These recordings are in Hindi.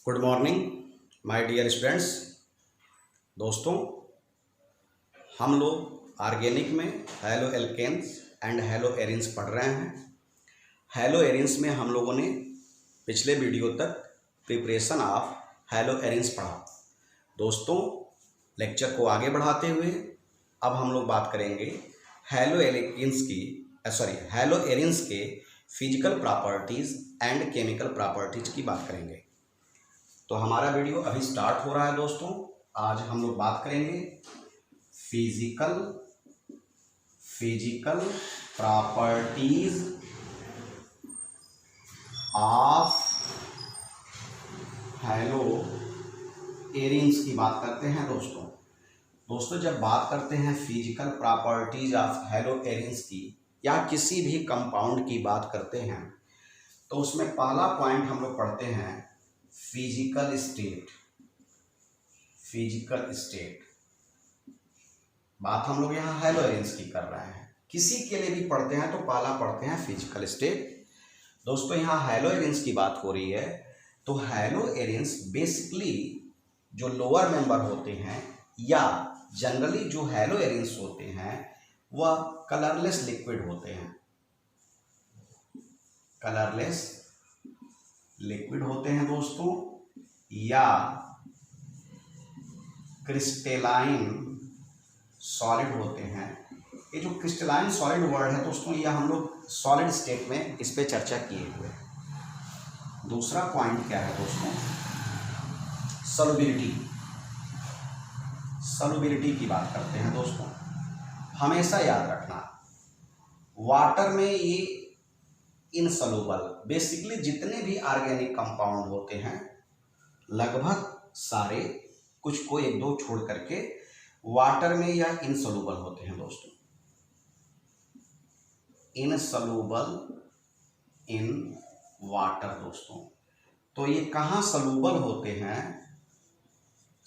Good morning my dear students. दोस्तों, हम लोग ऑर्गेनिक में haloalkanes and haloarenes पढ़ रहे हैं। हैलो एरिन्स में हम लोगों ने पिछले वीडियो तक प्रिपरेशन ऑफ हैलो एरिन्स पढ़ा। दोस्तों, लेक्चर को आगे बढ़ाते हुए अब हम लोग बात करेंगे हैलो एरिन्स के physical properties and chemical properties की बात करेंगे। तो हमारा वीडियो अभी स्टार्ट हो रहा है। दोस्तों, आज हम लोग बात करेंगे physical properties of hello arenes की बात करते हैं। दोस्तों जब बात करते हैं physical properties of hello arenes की या किसी भी कंपाउंड की बात करते हैं तो उसमें पहला पॉइंट हम लोग पढ़ते हैं फिजिकल स्टेट। बात हम लोग यहाँ हैलो एरिन्स की कर रहे हैं। किसी के लिए भी पढ़ते हैं तो पहला पढ़ते हैं फिजिकल स्टेट। दोस्तों, यहाँ हैलो एरिन्स की बात हो रही है तो हैलो एरिन्स बेसिकली जो लोअर मेंबर होते हैं या जनरली जो हैलो एरिन्स होते हैं वह कलरलेस लिक्विड होते हैं। दोस्तों, या क्रिस्टलाइन सॉलिड होते हैं। ये जो क्रिस्टलाइन सॉलिड वर्ड है दोस्तों, ये हम लोग सॉलिड स्टेट में इस पे चर्चा किए हुए हैं। दूसरा पॉइंट क्या है दोस्तों, सॉल्युबिलिटी की बात करते हैं। दोस्तों, हमेशा याद रखना वाटर में ये इनसॉल्युबल, बेसिकली जितने भी ऑर्गेनिक कंपाउंड होते हैं लगभग सारे, कुछ को एक दो छोड़ करके वाटर में या इनसॉल्युबल होते हैं। दोस्तों, इनसॉल्युबल इन वाटर। दोस्तों, तो ये कहाँ सॉल्युबल होते हैं?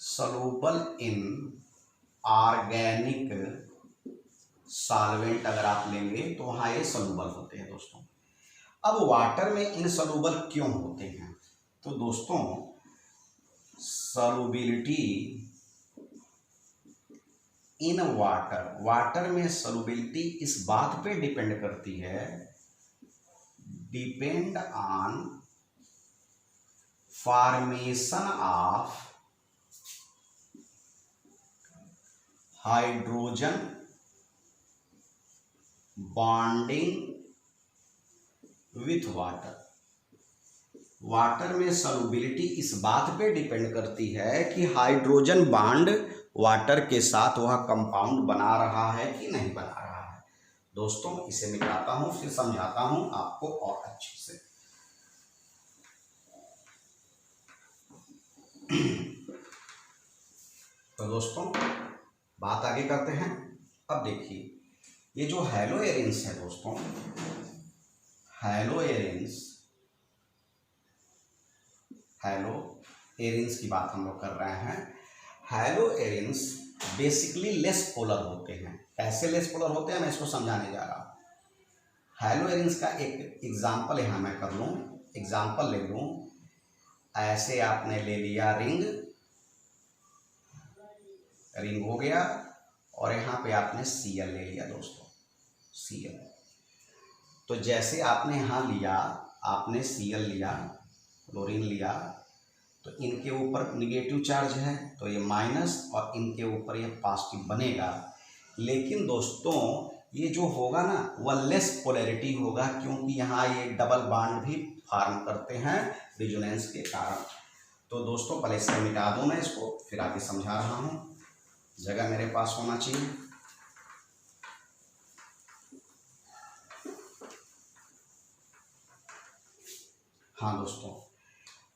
सॉल्युबल इन ऑर्गेनिक सॉल्वेंट अगर आप लेंगे तो वहाँ ये सॉल्युबल होते हैं। दोस्तों, अब वाटर में इनसॉल्युबल क्यों होते हैं? तो दोस्तों, सॉल्युबिलिटी इन वाटर में सॉल्युबिलिटी इस बात पे डिपेंड करती है, depend on formation of hydrogen bonding with water में सॉल्युबिलिटी इस बात पे डिपेंड करती है कि हाइड्रोजन बॉन्ड वाटर के साथ वह कंपाउंड बना रहा है कि नहीं बना रहा है। दोस्तों, इसे मिटाता हूं फिर समझाता हूं आपको और अच्छे से। तो दोस्तों, बात आगे करते हैं। अब देखिए, ये जो हैलो एरिन्स है दोस्तों, हैलो एरिन्स की बात हम लोग कर रहे हैं। Hello arenes basically less polar होते हैं। कैसे लेस पोलर होते हैं मैं इसको समझाने जा रहा हूँ। हैलो एरिन्स का एक एग्जांपल यहाँ मैं कर लूँ, एग्जांपल ले लूँ। ऐसे आपने ले लिया रिंग हो गया और यहाँ पे आपने Cl ले लिया। दोस्तों, Cl, तो जैसे आपने यहाँ लिया, आपने Cl लिया, क्लोरीन लिया, तो इनके ऊपर निगेटिव चार्ज है तो ये माइनस और इनके ऊपर ये पॉजिटिव बनेगा। लेकिन दोस्तों, ये जो होगा ना वह लेस पोलैरिटी होगा, क्योंकि यहाँ ये डबल बॉन्ड भी फॉर्म करते हैं रिजोनेंस के कारण। तो दोस्तों, पहले से मिटा दूँ मैं इसको, फिर आगे समझा रहा हूँ। जगह मेरे पास होना चाहिए। हाँ दोस्तों,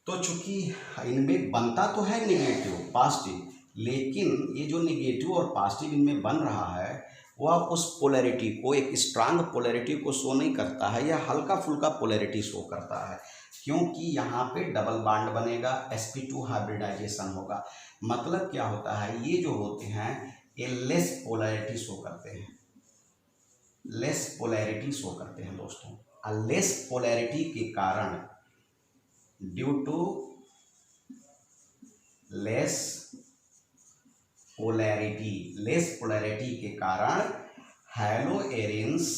तो चूंकि इनमें बनता तो है निगेटिव पॉजिटिव, लेकिन ये जो निगेटिव और पॉजिटिव इनमें बन रहा है वह उस पोलैरिटी को, एक स्ट्रांग पोलैरिटी को शो नहीं करता है, या हल्का फुल्का पोलैरिटी शो करता है, क्योंकि यहाँ पे डबल बॉन्ड बनेगा, sp2 हाइब्रिडाइजेशन होगा। मतलब क्या होता है, ये जो होते हैं ये लेस पोलैरिटी शो करते हैं। दोस्तों, लेस पोलैरिटी के कारण ड्यू टू लेस पोलैरिटी के कारण haloarenes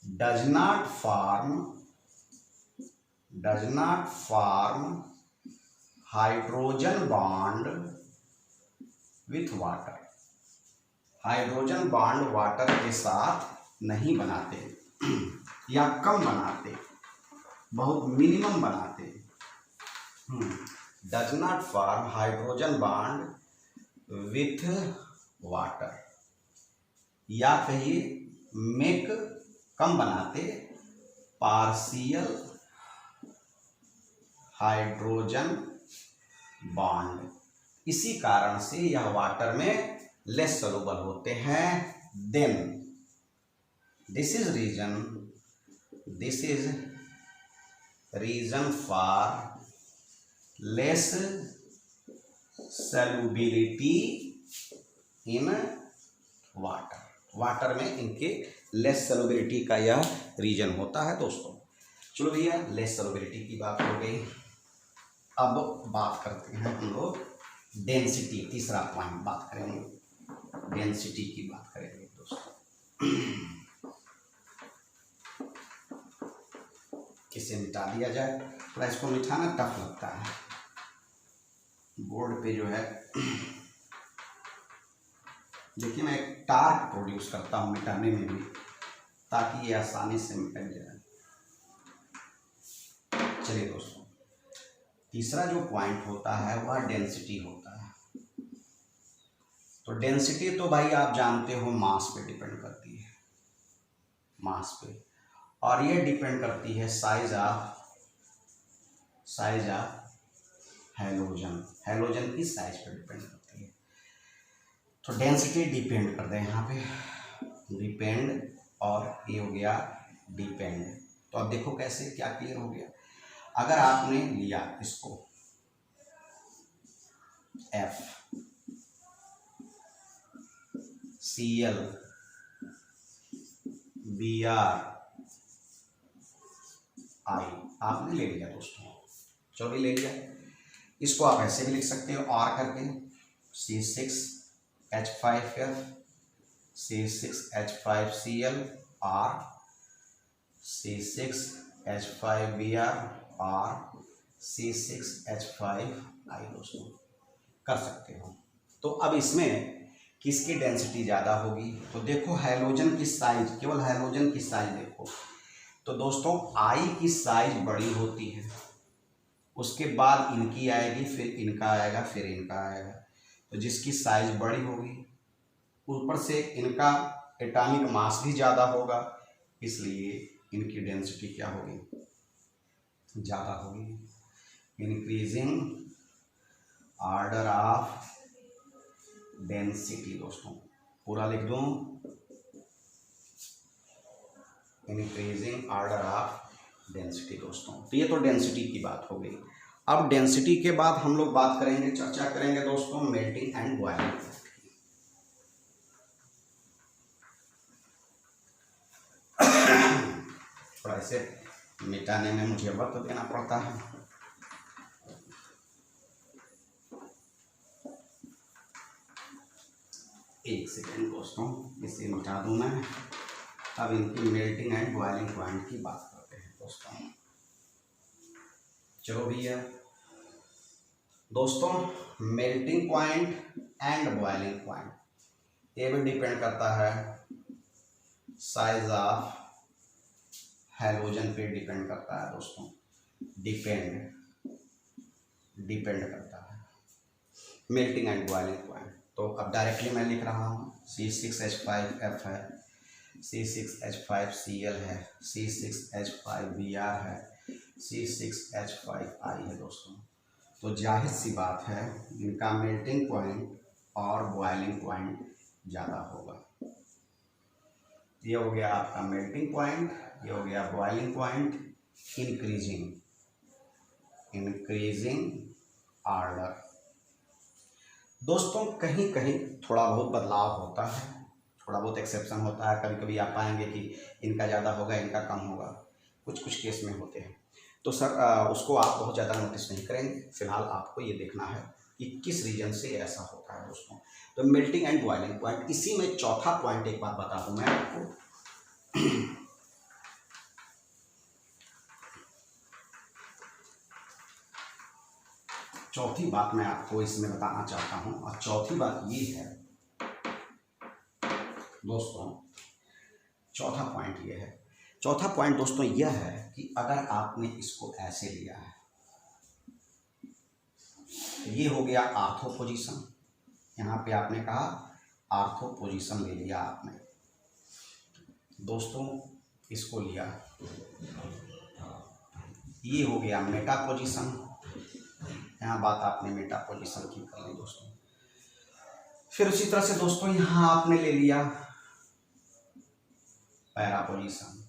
does not form hydrogen bond with water. Hydrogen bond water के साथ नहीं बनाते या कम बनाते, बहुत मिनिमम बनाते। Does not form hydrogen bond with water, या कहिए मेक कम बनाते पार्शियल हाइड्रोजन बॉन्ड। इसी कारण से यह वाटर में लेस सॉल्युबल होते हैं। Then this is reason for less solubility in water में इनके लेस सॉल्युबिलिटी का यह रीजन होता है दोस्तों। चलो भैया, लेस सॉल्युबिलिटी की बात हो गई। अब बात करते हैं हम लोग डेंसिटी। तीसरा पॉइंट बात करेंगे, डेंसिटी की बात करेंगे दोस्तों। किसे मिटा दिया जाए, थोड़ा इसको मिटाना टफ लगता है। बोर्ड पे जो है देखिए, मैं एक टार्क प्रोड्यूस करता हूँ मिटाने में भी, ताकि ये आसानी से मिट जाए। चलिए दोस्तों, तीसरा जो पॉइंट होता है वह डेंसिटी होता है। तो डेंसिटी तो भाई आप जानते हो मास पे डिपेंड करती है, मास पे, और ये डिपेंड करती है साइज ऑफ हैलोजन की साइज पे डिपेंड करती है। तो डेंसिटी डिपेंड करते हैं यहाँ पे, डिपेंड, और ये हो गया डिपेंड। तो अब देखो कैसे, क्या क्लियर हो गया। अगर आपने लिया इसको F Cl Br I आपने ले लिया दोस्तों, चलो ले लिया। इसको आप ऐसे भी लिख सकते हो R करके, C6H5F C6H5Cl R C6H5Br और C6H5I दोस्तों कर सकते हो। तो अब इसमें किसकी डेंसिटी ज़्यादा होगी, तो देखो हैलोजन की साइज, केवल हैलोजन की साइज देखो। तो दोस्तों I की साइज बड़ी होती है, उसके बाद इनकी आएगी, फिर इनका आएगा, फिर इनका आएगा। तो जिसकी साइज बड़ी होगी, ऊपर से इनका एटॉमिक मास भी ज़्यादा होगा, इसलिए इनकी डेंसिटी क्या होगी, ज़्यादा होगी। इंक्रीजिंग ऑर्डर ऑफ डेंसिटी दोस्तों, पूरा लिख दूँ, इंक्रीजिंग ऑर्डर ऑफ डेंसिटी दोस्तों। तो ये तो डेंसिटी की बात हो गई। अब डेंसिटी के बाद हम लोग बात करेंगे, चर्चा करेंगे दोस्तों मेल्टिंग एंड बॉइलिंग। थोड़ा इसे मिटाने में मुझे वक्त देना पड़ता है। एक सेकेंड दोस्तों, इसे मिटा दूं मैं। अब इनकी मेल्टिंग एंड बॉइलिंग पॉइंट की बात करते हैं दोस्तों। चलो भैया दोस्तों, melting point and boiling point, ये भी डिपेंड करता है साइज ऑफ हैलोजन पे डिपेंड करता है दोस्तों, डिपेंड करता है मेल्टिंग एंड बॉइलिंग पॉइंट। तो अब डायरेक्टली मैं लिख रहा हूँ, C6H5F है, C6H5Cl है, C6H5Br है, C6H5I है दोस्तों। तो जाहिर सी बात है इनका मेल्टिंग पॉइंट और बॉइलिंग पॉइंट ज़्यादा होगा। ये हो गया आपका मेल्टिंग पॉइंट, ये हो गया बॉइलिंग पॉइंट। इंक्रीजिंग ऑर्डर दोस्तों, कहीं कहीं थोड़ा बहुत बदलाव होता है, थोड़ा बहुत एक्सेप्शन होता है। कभी कभी आप पाएंगे कि इनका ज़्यादा होगा, इनका कम होगा। कुछ कुछ केस में होते हैं। तो सर उसको आप बहुत ज़्यादा नोटिस नहीं करेंगे। फिलहाल आपको ये देखना है कि किस रीजन से ऐसा होता है दोस्तों। तो मेल्टिंग एंड बॉइलिंग पॉइंट, इसी में चौथा पॉइंट एक बात बता दूं मैं आपको। चौथी बात मैं आपको इसमें बताना चाहता हूं, और चौथी बात ये है दोस्तों, चौथा पॉइंट ये है, चौथा पॉइंट दोस्तों यह है कि अगर आपने इसको ऐसे लिया है, ये हो गया आर्थो पोजीशन, यहाँ पे आपने कहा आर्थो पोजीशन ले लिया आपने दोस्तों, इसको लिया, ये हो गया मेटा पोजीशन, यहाँ बात आपने मेटा पोजीशन की कर ली दोस्तों। फिर उसी तरह से दोस्तों यहाँ आपने ले लिया पैरा पोजीशन,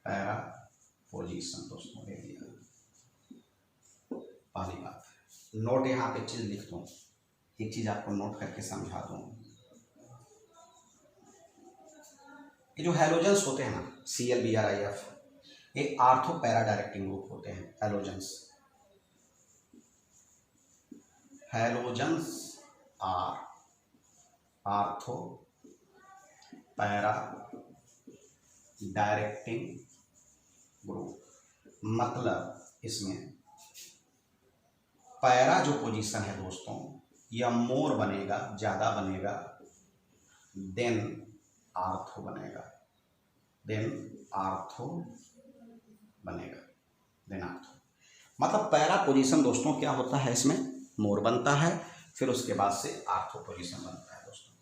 पैरा पोजीशन दोस्तों ले लिया। पहली बात, नोट यहाँ पे चीज लिख दूं, एक चीज आपको नोट करके समझा दूं, ये जो हैलोजेंस होते हैं ना, ClBrIF, ये आर्थो पैरा डायरेक्टिंग ग्रुप होते हैं। Halogens are ortho para directing group, मतलब इसमें पैरा जो पोजीशन है दोस्तों, यह मोर बनेगा, ज़्यादा बनेगा, देन आर्थो बनेगा, देन आर्थो बनेगा, देन आर्थो। मतलब पैरा पोजीशन दोस्तों क्या होता है, इसमें मोर बनता है, फिर उसके बाद से आर्थो पोजीशन बनता है दोस्तों।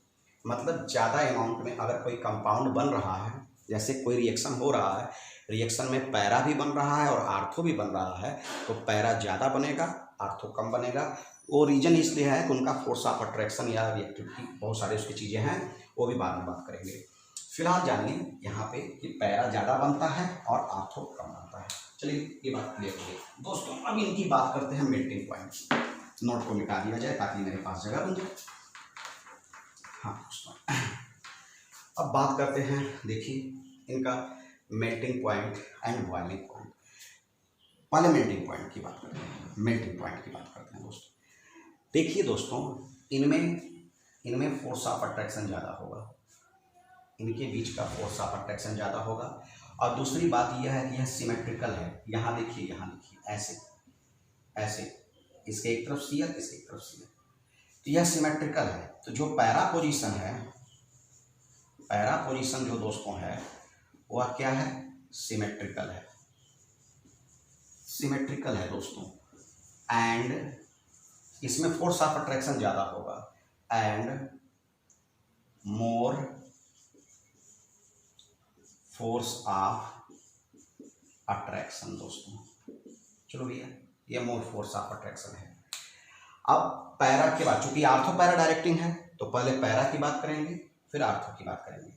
मतलब ज़्यादा अमाउंट में अगर कोई कंपाउंड बन रहा है, जैसे कोई रिएक्शन हो रहा है, रिएक्शन में पैरा भी बन रहा है और आर्थो भी बन रहा है, तो पैरा ज़्यादा बनेगा, आर्थो कम बनेगा। वो रीजन इसलिए है कि उनका फोर्स ऑफ अट्रैक्शन या रिएक्टिविटी, बहुत सारे उसकी चीज़ें हैं, वो भी बाद में बात करेंगे। फिलहाल जानिए यहाँ पे कि पैरा ज़्यादा बनता है और आर्थो कम बनता है। चलिए ये बात क्लियर हो गई दोस्तों। अब इनकी बात करते हैं मेल्टिंग पॉइंट। नोट को मिटा दिया जाए ताकि मेरे पास जगह बन जाए। हाँ दोस्तों, अब बात करते हैं, देखिए इनका melting point and boiling point. पहले मेल्टिंग पॉइंट की बात करते हैं, मेल्टिंग पॉइंट की बात करते हैं दोस्तों। देखिए दोस्तों, इनमें फोर्स ऑफ अट्रैक्शन ज़्यादा होगा, इनके बीच का फोर्स ऑफ अट्रैक्शन ज़्यादा होगा। और दूसरी बात यह है कि यह सिमेट्रिकल है। यहाँ देखिए, यहाँ देखिए, ऐसे ऐसे, इसके एक तरफ Cl, इसके एक तरफ Cl, तो यह सिमेट्रिकल है। तो जो पैरा पोजीशन है, पैरा पोजीशन जो दोस्तों है वह क्या है, सिमेट्रिकल है, सिमेट्रिकल है दोस्तों। एंड इसमें फोर्स ऑफ अट्रैक्शन ज़्यादा होगा and more force of attraction दोस्तों। चलो भैया, ये मोर फोर्स ऑफ अट्रैक्शन है। अब पैरा के बाद, चूंकि आर्थो पैरा डायरेक्टिंग है, तो पहले पैरा की बात करेंगे फिर आर्थो की बात करेंगे,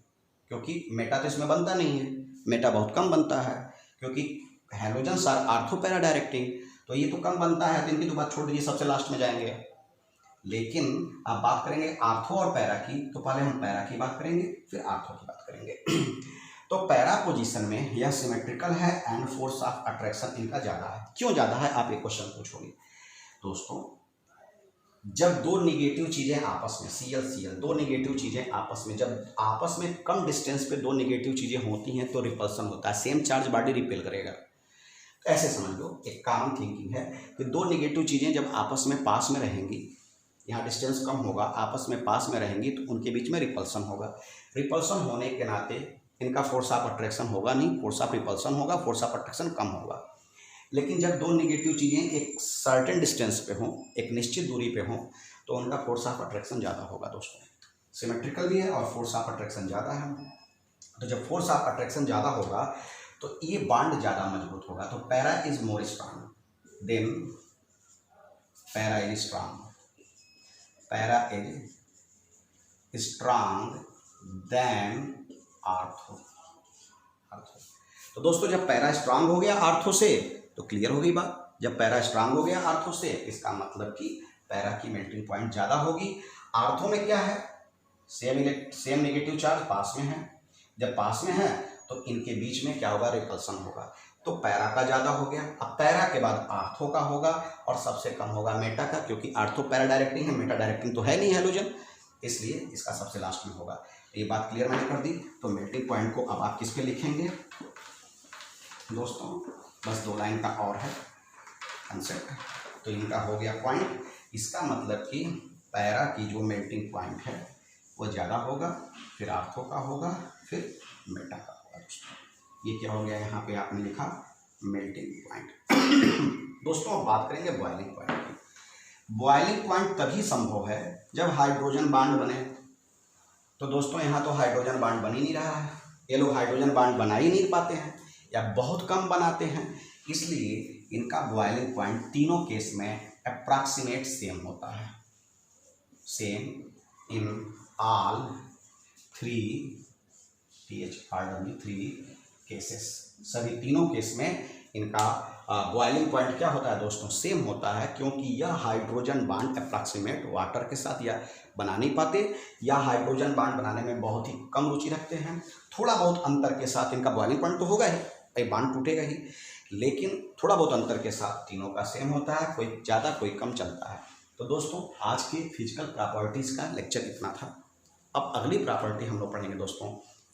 क्योंकि मेटा तो इसमें बनता नहीं है, मेटा बहुत कम बनता है, क्योंकि halogens are ortho para directing, तो ये तो कम बनता है, तो इनकी तो बात छोड़ दीजिए, सबसे लास्ट में जाएंगे। लेकिन अब बात करेंगे आर्थो और पैरा की, तो पहले हम पैरा की बात करेंगे फिर आर्थो की बात करेंगे। तो पैरा पोजीशन में यह सिमेट्रिकल है एंड फोर्स ऑफ अट्रैक्शन इनका ज़्यादा है। क्यों ज़्यादा है, आप एक क्वेश्चन पूछोगे दोस्तों। जब दो निगेटिव चीज़ें आपस में, Cl दो निगेटिव चीज़ें आपस में, जब आपस में कम डिस्टेंस पे दो निगेटिव चीज़ें होती हैं तो रिपल्सन होता है, सेम चार्ज बॉडी रिपेल करेगा। ऐसे समझ लो, एक कॉमन थिंकिंग है कि दो निगेटिव चीज़ें जब आपस में पास में रहेंगी, यहाँ डिस्टेंस कम होगा, आपस में पास में रहेंगी, तो उनके बीच में रिपल्सन होगा। रिपल्सन होने के नाते इनका फोर्स ऑफ अट्रैक्शन होगा नहीं, फोर्स ऑफ रिपल्सन होगा, फोर्स ऑफ अट्रैक्शन कम होगा। लेकिन जब दो निगेटिव चीज़ें एक सर्टेन डिस्टेंस पे हों, एक निश्चित दूरी पे हों, तो उनका फोर्स ऑफ अट्रैक्शन ज़्यादा होगा दोस्तों। सिमेट्रिकल भी है और फोर्स ऑफ अट्रैक्शन ज़्यादा है। तो जब फोर्स ऑफ अट्रैक्शन ज़्यादा होगा तो ये बॉन्ड ज़्यादा मजबूत होगा। तो para is more strong than, para is strong, para is strong than ortho. तो दोस्तों जब पैरा स्ट्रांग हो गया आर्थो से, तो क्लियर हो गई बात। जब पैरा स्ट्रांग हो गया आर्थो से, इसका मतलब कि पैरा की मेल्टिंग पॉइंट ज़्यादा होगी। आर्थो में क्या है, सेम नेगेटिव चार्ज पास में है। जब पास में है तो इनके बीच में क्या होगा, रिपल्सन होगा। तो पैरा का ज़्यादा हो गया। अब पैरा के बाद आर्थो का होगा और सबसे कम होगा मेटा का, क्योंकि आर्थो पैरा डायरेक्टिंग है, मेटा डायरेक्टिंग तो है नहीं हैलोजन, इसलिए इसका सबसे लास्ट में होगा। ये बात क्लियर मैंने कर दी। तो मेल्टिंग पॉइंट को अब आप किस पे लिखेंगे दोस्तों, बस 2 लाइन का और है कंसेप्ट। तो इनका हो गया पॉइंट, इसका मतलब कि पैरा की जो मेल्टिंग पॉइंट है वो ज़्यादा होगा, फिर आर्थो का होगा, फिर मेटा का होगा दोस्तों। ये क्या हो गया, यहाँ पे आपने लिखा मेल्टिंग पॉइंट। दोस्तों अब बात करेंगे बॉइलिंग पॉइंट की। बॉइलिंग पॉइंट तभी संभव है जब हाइड्रोजन बांड बने। तो दोस्तों यहाँ तो हाइड्रोजन बांड बन ही नहीं रहा है, ये लोग हाइड्रोजन बांड बना ही नहीं पाते हैं या बहुत कम बनाते हैं, इसलिए इनका बॉइलिंग पॉइंट तीनों केस में अप्रॉक्सीमेट सेम होता है। सेम इन ऑल 3 केसेस, सभी तीनों केस में इनका बॉइलिंग पॉइंट क्या होता है दोस्तों, सेम होता है, क्योंकि यह हाइड्रोजन बांड अप्रॉक्सीमेट वाटर के साथ या बना नहीं पाते, या हाइड्रोजन बांड बनाने में बहुत ही कम रुचि रखते हैं। थोड़ा बहुत अंतर के साथ इनका बॉइलिंग पॉइंट तो होगा ही, ये बांड टूटेगा ही, लेकिन थोड़ा बहुत अंतर के साथ तीनों का सेम होता है, कोई ज़्यादा कोई कम चलता है। तो दोस्तों आज की फिजिकल प्रॉपर्टीज़ का लेक्चर इतना था। अब अगली प्रॉपर्टी हम लोग पढ़ेंगे दोस्तों,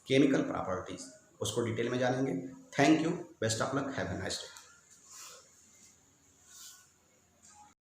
केमिकल प्रॉपर्टीज़, उसको डिटेल में जानेंगे। Thank you, best of luck, have a nice day.